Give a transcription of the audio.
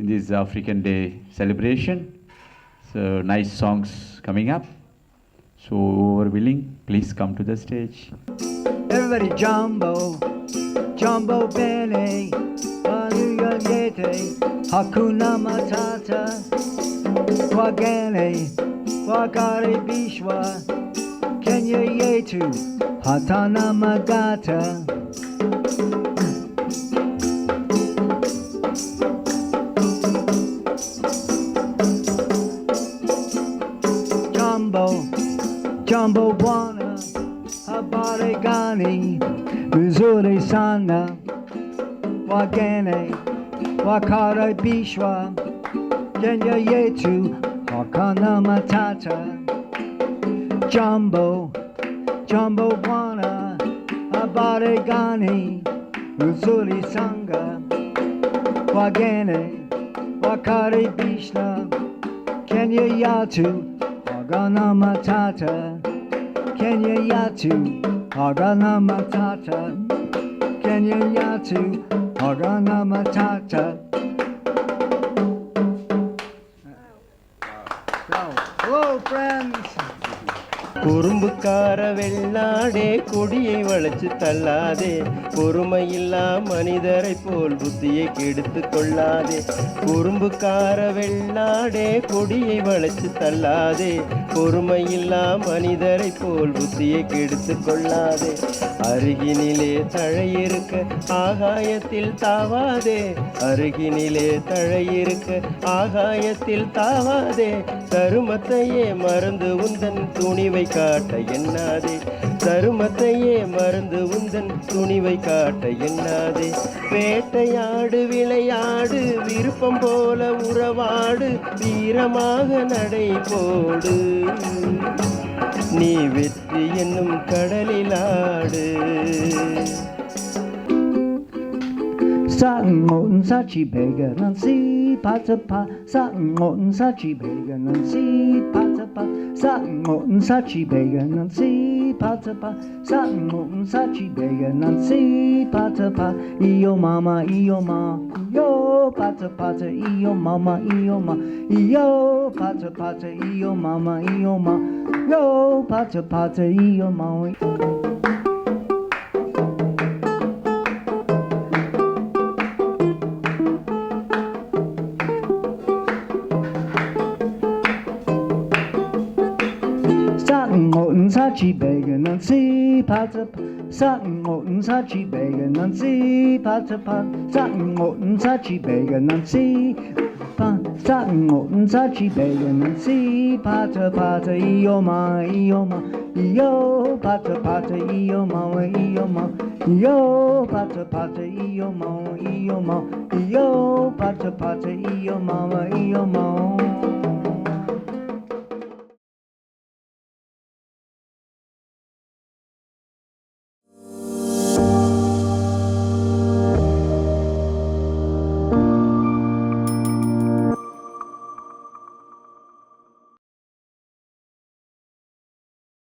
in this African Day celebration. So nice songs coming up. So whoever willing, please come to the stage. Everybody jumbo, jumbo bene, Hallelujah yete, Hakuna Matata, Wagene, Wagare Bishwa, Kenya yetu, Hatana Magata. Jumbo Bwana, habari gani, vizuri sana, wageni, wakaribishwa, Kenya yetu, hakuna matata. Jumbo Bwana, habari gani, vizuri sana, wageni, wakaribishwa, Kenya yetu, Hagana Matata, Kenya Yatu, Hagana Matata, Kenya Yatu, Hagana Matata. Hello, friends. குறும்புக்கார வெள்ளாடே கொடியை வளைச்சு தள்ளாதே, பொறுமையில்லா மனிதரை போல் புத்தியை கெடுத்து கொள்ளாதே. குறும்புக்கார வெள்ளாடே கொடியை வளைச்சு தள்ளாதே, பொறுமையில்லா மனிதரை போல் புத்தியை கெடுத்து கொள்ளாதே. அருகினிலே தழையிருக்க ஆகாயத்தில் தாவாதே, அருகினிலே தழையிருக்க ஆகாயத்தில் தாவாதே. தருமத்தையே மறந்து உந்தன் துணிவை காட்ட எண்ணாதே, தருமத்தையே மறந்து உந்தன் துணிவை காட்ட எண்ணாதே. வேட்டையாடு விளையாடு, விருப்பம் போல உறவாடு, வீரமாக நடை போடு, நீ வெற்றி என்னும் கடலிலாடு. Sa'ngon sa chibega nan si patapa, Sa'ngon sa chibega nan si patapa, Sa'ngon sa chibega nan si patapa, Sa'ngon sa chibega nan si patapa. Iyo mama, iyo ma, iyo patapata, iyo mama, iyo ma, iyo patapata, iyo mama, iyo ma, iyo patapata, iyo mama. Sa'ngon sa chibega nan si patapa, Sa'ngon sa chibega nan si patapa, Sa'ngon sa chibega nan si pa, Sa'ngon sa chibega nan si patapata. Iyo ma, iyo ma, iyo patapata, iyo ma, iyo ma, iyo patapata, iyo ma, iyo ma, iyo patapata, iyo ma, iyo ma.